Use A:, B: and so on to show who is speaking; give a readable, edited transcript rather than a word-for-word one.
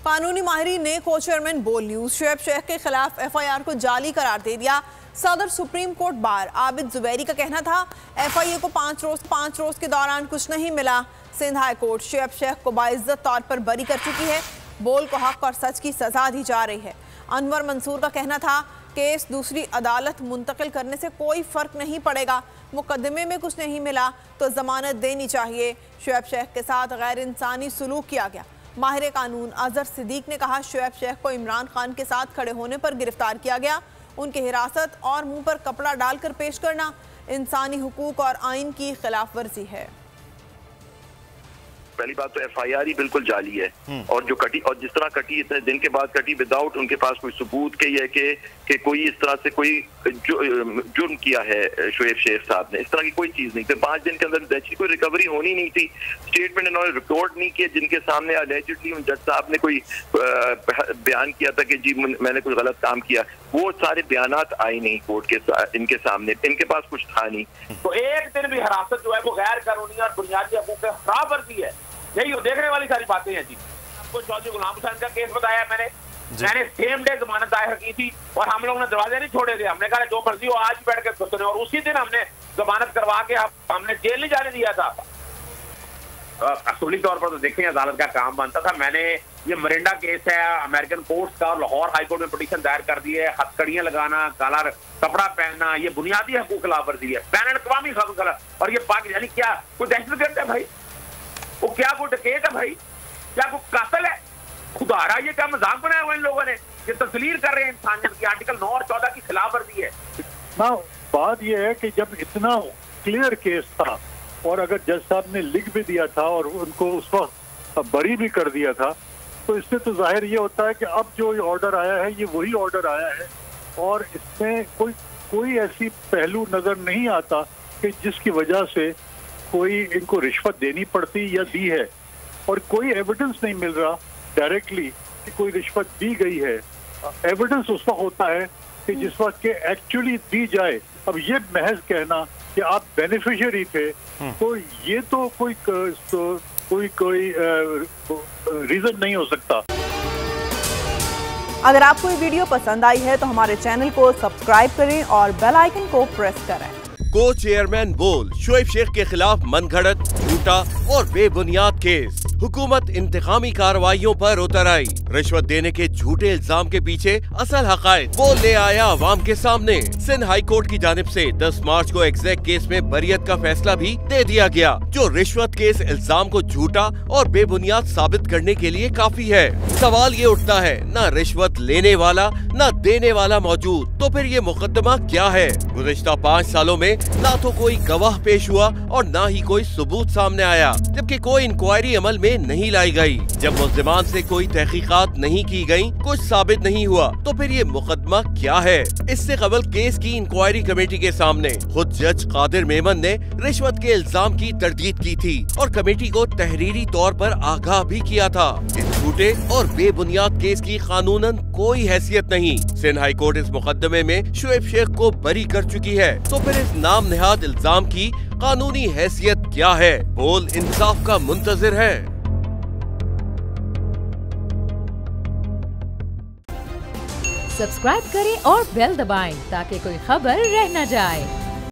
A: कानूनी माहिरीन ने को चेयरमैन बोल न्यूज शुएब शेख के खिलाफ FIR को जाली करार दे दिया। सदर supreme court bar Abid Zubairi का कहना था FIA को 5 रोज के दौरान कुछ नहीं मिला। सिंध हाई कोर्ट शुएब शेख को बाइज्जत तौर पर बरी कर चुकी है। बोल को हक और सच की सजा दी जा रही है। अनवर मंसूर का कहना था केस दूसरी अदालत मुंतकिल करने से कोई फर्क नहीं पड़ेगा। मुकदमे में कुछ नहीं मिला तो जमानत देनी चाहिए। शुएब शेख के साथ गैर इंसानी सलूक किया गया। माहिर कानून अजहर सिद्दीक ने कहा शुएब शेख को इमरान खान के साथ खड़े होने पर गिरफ्तार किया गया। उनकी हिरासत और मुंह पर कपड़ा डालकर पेश करना इंसानी हुकूक और आइन की खिलाफ वर्जी है।
B: पहली बात तो FIR ही बिल्कुल जाली है और जो कटी और जिस तरह कटी इतने दिन के बाद कटी विदाउट उनके पास कोई सबूत के ये कि कोई इस तरह से कोई जुर्म किया है शुएब शेख साहब ने, इस तरह की कोई चीज नहीं थी। 5 दिन के अंदर ऐसी कोई रिकवरी होनी नहीं थी। स्टेटमेंट इन्होंने रिकॉर्ड नहीं किया जिनके सामने अलेजिडली उन जज साहब ने कोई बयान किया था कि जी मैंने कोई गलत काम किया। वो सारे बयानात आए नहीं कोर्ट के इनके सामने, इनके पास कुछ था नहीं।
C: तो एक दिन भी हिरासत जो है वो गैर कानूनी और बुनियादी हकूक के खिलाफ वर्जी है। यही देखने वाली सारी बातें हैं जी। आपको चौधरी गुलाम हुसैन का केस बताया मैंने सेम डे जमानत दायर की थी और हम लोग ने दरवाजे नहीं छोड़े थे। हमने कहा जो मर्जी हो आज बैठ के सुने और उसी दिन हमने जमानत करवा के हमने जेल नहीं जाने दिया था। असूली तौर पर तो देखें अदालत का काम बनता था। मैंने ये मरिंडा केस है अमेरिकन कोर्ट्स का और लाहौर हाई कोर्ट में पिटीशन दायर कर दी है। हथकड़ियां लगाना, काला कपड़ा पहनना, ये बुनियादी हकूक खिलाफ वर्जी है, बैन अक़वामी खिलाफ। और ये पाक यानी क्या कोई दहशतगर्द है भाई? वो क्या कोई डकैत है भाई? क्या कोई कातिल है? खुदारा ये क्या मजाक बनाया हुआ इन लोगों ने? ये तस्लीर कर रहे हैं इंसानियत की। आर्टिकल 9 और 14 की खिलाफ वर्जी है
D: ना। बात ये है कि जब इतना क्लियर केस था और अगर जज साहब ने लिख भी दिया था और उनको उस वक्त बरी भी कर दिया था तो इससे तो जाहिर ये होता है कि अब जो ऑर्डर आया है ये वही ऑर्डर आया है और इसमें कोई ऐसी पहलू नजर नहीं आता कि जिसकी वजह से कोई इनको रिश्वत देनी पड़ती या दी है। और कोई एविडेंस नहीं मिल रहा डायरेक्टली कि कोई रिश्वत दी गई है। एविडेंस उस वक्त होता है कि जिस वक्त के एक्चुअली दी जाए। अब ये महज कहना कि आप बेनिफिशियरी थे तो ये तो कोई रीजन नहीं हो सकता।
A: अगर आपको ये वीडियो पसंद आई है तो हमारे चैनल को सब्सक्राइब करें और बेल आइकन को प्रेस करें।
E: को चेयरमैन बोल शुएब शेख के खिलाफ मनगढ़ंत, झूठा और बेबुनियाद केस। हुकूमत इंतकामी कार्रवाइयों पर उतर आई। रिश्वत देने के झूठे इल्जाम के पीछे असल हकायक वो ले आया अवाम के सामने। सिंध हाई कोर्ट की जानिब से 10 मार्च को एग्जैक्ट केस में बरियत का फैसला भी दे दिया गया, जो रिश्वत के इस इल्जाम को झूठा और बेबुनियाद साबित करने के लिए काफी है। सवाल ये उठता है न रिश्वत लेने वाला न देने वाला मौजूद, तो फिर ये मुकदमा क्या है? गुज़िश्ता 5 सालों में ना तो कोई गवाह पेश हुआ और ना ही कोई सबूत सामने आया, जबकि कोई इंक्वायरी अमल में नहीं लाई गई। जब मुल्जिमान से कोई तहकीकात नहीं की गई, कुछ साबित नहीं हुआ, तो फिर ये मुकदमा क्या है? इससे कबल केस की इंक्वायरी कमेटी के सामने खुद जज कादिर मेमन ने रिश्वत के इल्जाम की तरदीद की थी और कमेटी को तहरीरी तौर पर आगाह भी किया था। इस झूठे और बेबुनियाद केस की कानूनन कोई हैसियत नहीं। सिंध हाई कोर्ट इस मुकदमे में शुएब शेख को बरी कर चुकी है, तो फिर इस नाम नेहाद इल्जाम की कानूनी हैसियत क्या है? बोल इंसाफ का मुंतजिर है।
F: सब्सक्राइब करें और बेल दबाएं ताकि कोई खबर रह न जाए।